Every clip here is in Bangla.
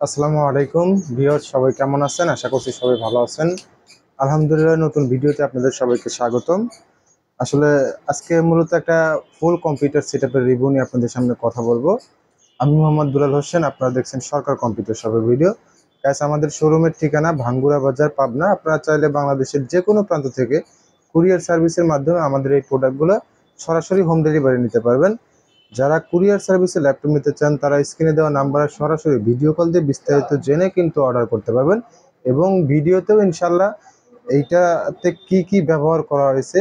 আসসালামু আলাইকুম ভিউয়ার্স, সবাই কেমন আছেন? আশা করছি সবাই ভালো আছেন। আলহামদুলিল্লাহ, নতুন ভিডিওতে আপনাদের সবাইকে স্বাগতম। আসলে আজকে মূলত একটা ফুল কম্পিউটার সেটআপের রিভিউ নিয়ে আপনাদের সামনে কথা বলবো। আমি মোহাম্মদ দুলাল হোসেন, আপনারা দেখছেন সরকার কম্পিউটার শপের ভিডিও। গাইস, আমাদের শোরুমের ঠিকানা ভাঙ্গুড়া বাজার, পাবনা। আপনারা চাইলে বাংলাদেশের যে কোনো প্রান্ত থেকে কুরিয়ার সার্ভিসের মাধ্যমে আমাদের এই প্রোডাক্টগুলো সরাসরি হোম ডেলিভারি নিতে পারবেন। যারা কুরিয়ার সার্ভিসে ল্যাপটপ নিতে চান তারা স্ক্রিনে দেওয়া নাম্বারে সরাসরি ভিডিও কল দিয়ে বিস্তারিত জেনে কিন্তু অর্ডার করতে পারবেন, এবং ভিডিওতেও ইনশাল্লাহ এইটাতে কি কি ব্যবহার করা হয়েছে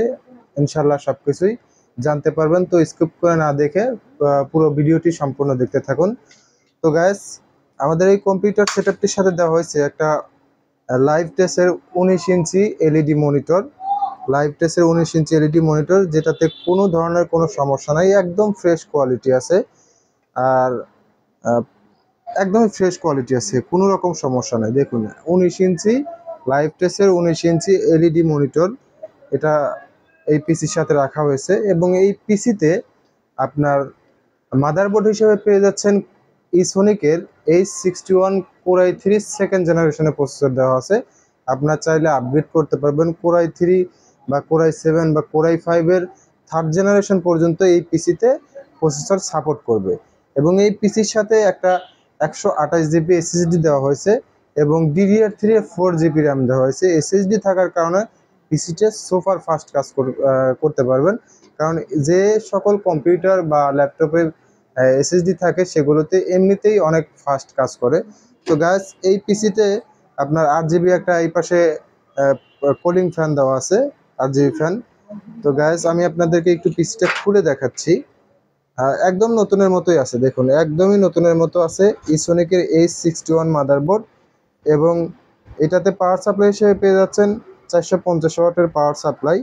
ইনশাল্লাহ সবকিছুই জানতে পারবেন। তো স্কিপ করে না দেখে পুরো ভিডিওটি সম্পূর্ণ দেখতে থাকুন। তো গাইস, আমাদের এই কম্পিউটার সেটআপটির সাথে দেওয়া হয়েছে একটা লাইভ টেস্টের 19 ইঞ্চি এলইডি মনিটর। লাইভ টেস্টের 19 ইঞ্চি এলইডি মনিটর, যেটাতে কোনো ধরনের কোনো সমস্যা নাই, একদম ফ্রেশ কোয়ালিটি আছে। আর আহ, একদমই ফ্রেশ কোয়ালিটি আছে, কোনো রকম সমস্যা নাই। দেখুন, 19 ইঞ্চি লাইভ টেস্টের 19 ইঞ্চি এলইডি মনিটর, এটা এই পিসির সাথে রাখা হয়েছে। এবং এই পিসিতে আপনার মাদারবোর্ড হিসেবে পেয়ে যাচ্ছেন ইসোনিকের H61 কোর i3 সেকেন্ড জেনারেশনের প্রসেসর দেওয়া আছে। আপনার চাইলে আপগ্রেড করতে পারবেন কোর i3 বা কোর i7 বা কোর i5 এর থার্ড জেনারেশন পর্যন্ত এই পিসিতে প্রসেসর সাপোর্ট করবে। এবং এই পিসির সাথে একটা 128 জিবি এসএসডি দেওয়া হয়েছে এবং DDR3 এর 4 জিবি র্যাম দেওয়া হয়েছে। এসএসডি থাকার কারণে পিসিতে সুপার ফাস্ট কাজ করতে পারবেন। কারণ যে সকল কম্পিউটার বা ল্যাপটপে এসএসডি থাকে সেগুলোতে এমনিতেই অনেক ফাস্ট কাজ করে। তো গাইস, এই পিসিতে আপনার 8 জিবি একটা এই পাশে কুলিং ফ্যান দেওয়া আছে, 8 জিবি ফ্যান। তো গাইস, আমি আপনাদেরকে একটু পিসিটা খুলে দেখাচ্ছি। একদম নতুনের মতোই আছে, দেখুন একদমই নতুনের মতো আছে। ইসোনিকের H61 মাদারবোর্ড, এবং এটাতে পাওয়ার সাপ্লাই হিসেবে পেয়ে যাচ্ছেন 450 ওয়াটের power supply,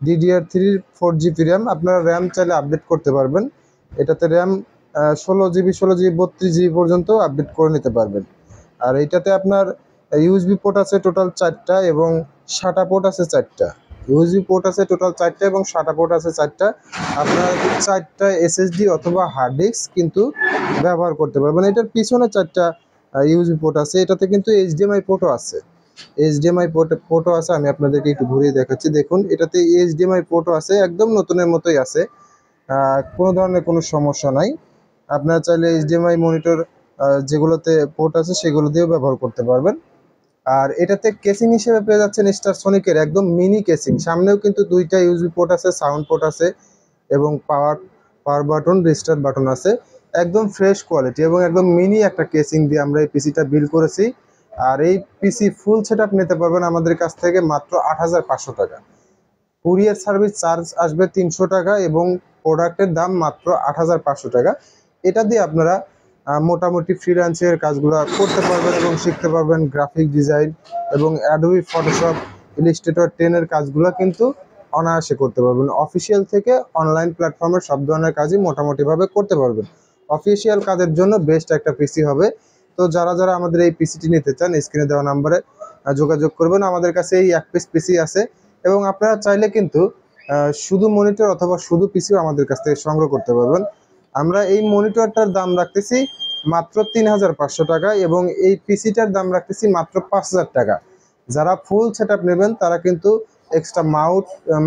DDR3 4 GB RAM. আপনারা র্যাম চাইলে আপডেট করতে পারবেন। এটাতে র্যাম 16 জিবি 16 জিবি 32 জিবি পর্যন্ত আপডেট করে নিতে পারবেন। আর এইটাতে আপনার ইউএসবি পোর্ট আছে টোটাল 4টা এবং SATA পোর্ট আছে 4টা। ইউএসবি পোর্ট আছে টোটাল 4টা এবং SATA পোর্ট আছে 4টা। আপনারা 4টা এসএসডি অথবা হার্ড ডিস্ক কিন্তু ব্যবহার করতে পারবেন। এটার পিছনে 4টা ইউএসবি পোর্ট আছে, এটাতে কিন্তু এইচডিএমআই পোর্টও আছে। এইচডিএমআই পোর্টও আছে, আমি আপনাদেরকে একটু ঘুরিয়ে দেখাচ্ছি। দেখুন, এটাতে এইচডিএমআই পোর্টও আছে, একদম নতুনের মতোই আছে, কোনো ধরনের কোনো সমস্যা নাই। আপনারা চাইলে এইচডিএমআই মনিটর যেগুলোতে পোর্ট আছে সেগুলো দিয়েও ব্যবহার করতে পারবেন। আর এটাতে কেসিং হিসেবে পেয়ে যাচ্ছেন স্টারসনিকের একদম মিনি কেসিং। সামনেও কিন্তু 2টা ইউএসবি পোর্ট আছে, সাউন্ড পোর্ট আছে এবং পাওয়ার বাটন, রিস্টার্ট বাটন আছে। একদম ফ্রেশ কোয়ালিটি এবং একদম মিনি একটা কেসিং দিয়ে আমরা এই পিসিটা বিল্ড করেছি। আর এই পিসি ফুল সেটআপ নিতে পারবেন আমাদের কাছ থেকে মাত্র 8,500 টাকা। কুরিয়ার সার্ভিস চার্জ আসবে 300 টাকা এবং প্রোডাক্টের দাম মাত্র 8,500 টাকা। এটা দিয়ে আপনারা মোটামুটি ফ্রিল্যান্সের কাজগুলো করতে পারবেন এবং শিখতে পারবেন। গ্রাফিক ডিজাইন এবং অ্যাডোবি ফটোশপ, ইলাস্ট্রেটর 10 এর কাজগুলো কিন্তু অনায়াসে করতে পারবেন। অফিসিয়াল থেকে অনলাইন প্ল্যাটফর্মের সব ধরনের কাজই মোটামুটিভাবে করতে পারবেন। অফিসিয়াল কাজের জন্য বেস্ট একটা পিসি হবে। তো যারা যারা আমাদের এই পিসিটি নিতে চান স্ক্রিনে দেওয়া নাম্বারে যোগাযোগ করবেন। আমাদের কাছে এই এক পিস পিসি আছে এবং আপনারা চাইলে কিন্তু শুধু মনিটর অথবা শুধু পিসিও আমাদের কাছ থেকে সংগ্রহ করতে পারবেন। আমরা এই মনিটরটার দাম রাখতেছি মাত্র 3,500 টাকা এবং এই পিসিটার দাম রাখতেছি মাত্র 5,000 টাকা। যারা ফুল সেটআপ নেবেন তারা কিন্তু এক্সট্রা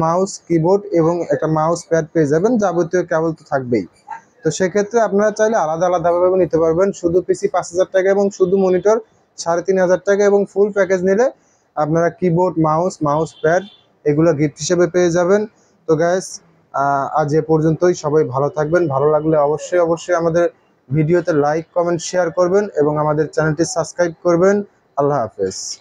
মাউস, কিবোর্ড এবং একটা মাউস প্যাড পেয়ে যাবেন, যাবতীয় কেবল তো থাকবেই। তো সেক্ষেত্রে আপনারা চাইলে আলাদা আলাদাভাবে নিতে পারবেন। শুধু পিসি 5,000 টাকা এবং শুধু মনিটর 3,500 টাকা, এবং ফুল প্যাকেজ নিলে আপনারা কিবোর্ড, মাউস প্যাড এগুলো গিফট হিসেবে পেয়ে যাবেন। তো গাইস, আজ এ পর্যন্তই। সবাই ভালো থাকবেন। ভালো লাগলে অবশ্যই আমাদের ভিডিওতে লাইক, কমেন্ট, শেয়ার করবেন এবং আমাদের চ্যানেলটি সাবস্ক্রাইব করবেন। আল্লাহ হাফেজ।